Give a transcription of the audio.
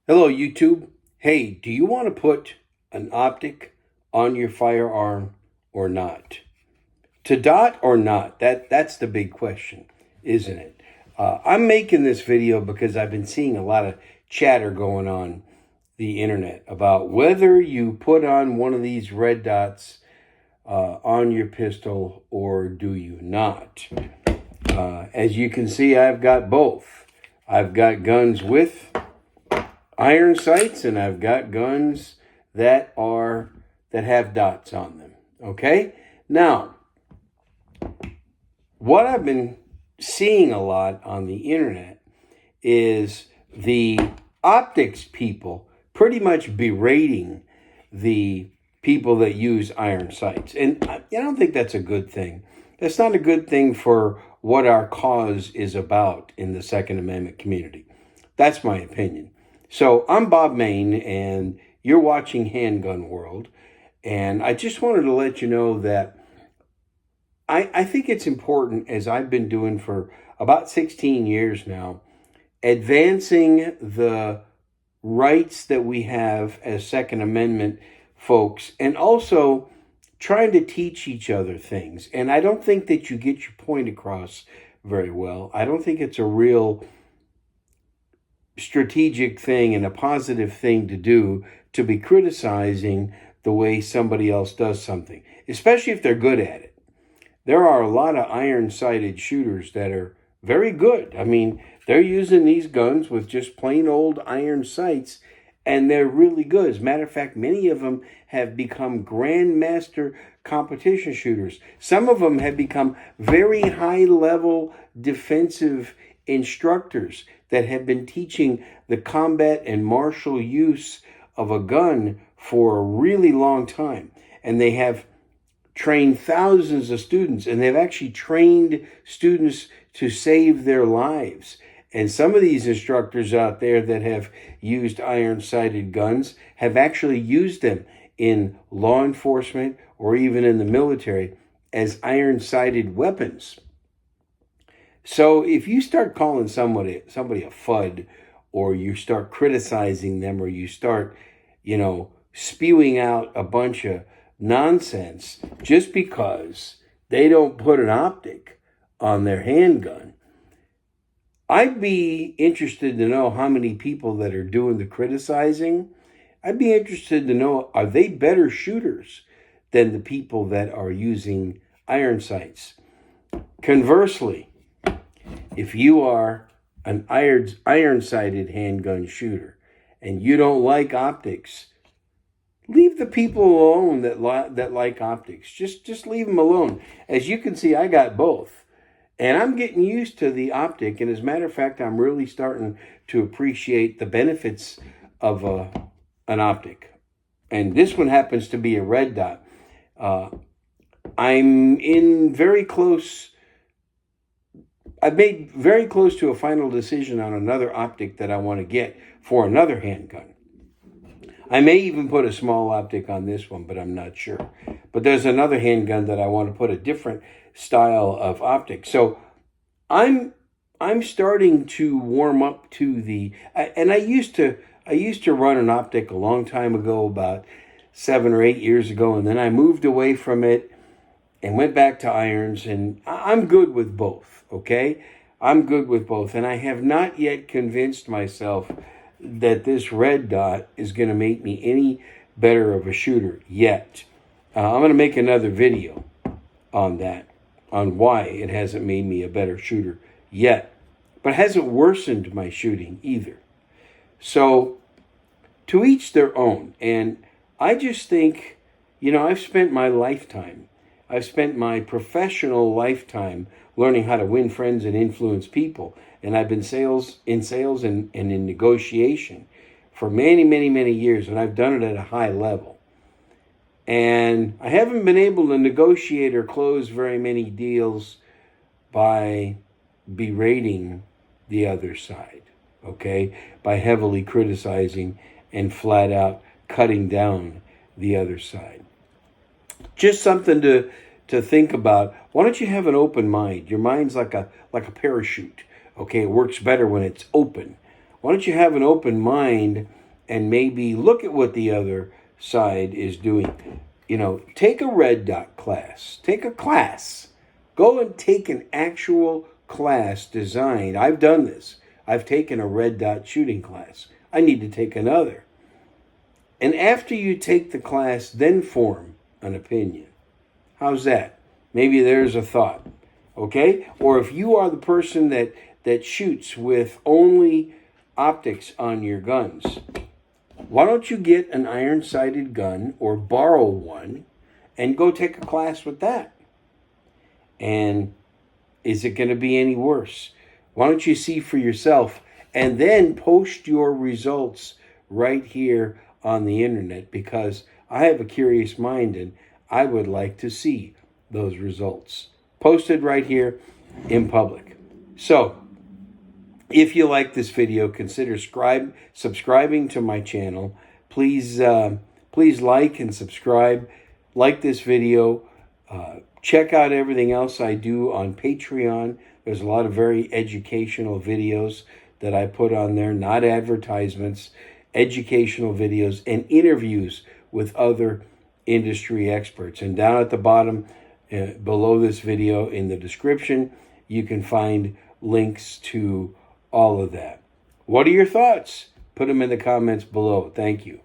Hello, YouTube. Hey, do you want to put an optic on your firearm or not? To dot or not? That's the big question, isn't it? I'm making this video because I've been seeing a lot of chatter going on the internet about whether you put on one of these red dots on your pistol or do you not. As you can see, I've got both. I've got guns with iron sights, and I've got guns that have dots on them. Okay? Now, what I've been seeing a lot on the internet is the optics people pretty much berating the people that use iron sights. And I don't think that's a good thing. That's not a good thing for what our cause is about in the Second Amendment community. That's my opinion. So I'm Bob Main, and you're watching Handgun World. And I just wanted to let you know that I think it's important, as I've been doing for about 16 years now, advancing the rights that we have as Second Amendment folks, and also trying to teach each other things. And I don't think that you get your point across very well. I don't think it's a real strategic thing and a positive thing to do, to be criticizing the way somebody else does something, especially if they're good at it. There are a lot of iron-sighted shooters that are very good. I mean, they're using these guns with just plain old iron sights, and they're really good. As a matter of fact, many of them have become grandmaster competition shooters. Some of them have become very high-level defensive instructors that have been teaching the combat and martial use of a gun for a really long time. And they have trained thousands of students, and they've actually trained students to save their lives. And some of these instructors out there that have used iron-sighted guns have actually used them in law enforcement or even in the military as iron-sighted weapons. So if you start calling somebody a FUD, or you start criticizing them, or you start, spewing out a bunch of nonsense just because they don't put an optic on their handgun, I'd be interested to know how many people that are doing the criticizing. I'd be interested to know, are they better shooters than the people that are using iron sights? Conversely, if you are an iron-sighted handgun shooter and you don't like optics, leave the people alone that like optics. Just leave them alone. As you can see, I got both. And I'm getting used to the optic. And as a matter of fact, I'm really starting to appreciate the benefits of an optic. And this one happens to be a red dot. I've made very close to a final decision on another optic that I want to get for another handgun. I may even put a small optic on this one, but I'm not sure. But there's another handgun that I want to put a different style of optic. So I'm starting to warm up to and I used to run an optic a long time ago, about 7 or 8 years ago, and then I moved away from it and went back to irons, and I'm good with both, okay? I'm good with both, and I have not yet convinced myself that this red dot is going to make me any better of a shooter yet. I'm going to make another video on that, on why it hasn't made me a better shooter yet, but it hasn't worsened my shooting either. So, to each their own, and I just think, I've spent my professional lifetime learning how to win friends and influence people. And I've been in sales and in negotiation for many, many, many years. And I've done it at a high level. And I haven't been able to negotiate or close very many deals by berating the other side, okay? By heavily criticizing and flat out cutting down the other side. Just something to think about. Why don't you have an open mind? Your mind's like a parachute. Okay, it works better when it's open. Why don't you have an open mind and maybe look at what the other side is doing? You know, take a red dot class. Take a class. Go and take an actual class designed. I've done this. I've taken a red dot shooting class. I need to take another. And after you take the class, then form an opinion. How's that? Maybe there's a thought. Okay? Or if you are the person that shoots with only optics on your guns, why don't you get an iron-sighted gun or borrow one and go take a class with that? And is it going to be any worse? Why don't you see for yourself and then post your results right here on the internet, because I have a curious mind and I would like to see those results posted right here in public. So, if you like this video, consider subscribing to my channel. Please like and subscribe. Like this video. Check out everything else I do on Patreon. There's a lot of very educational videos that I put on there, not advertisements, educational videos and interviews with other industry experts. And down at the bottom, below this video in the description, you can find links to all of that. What are your thoughts? Put them in the comments below. Thank you.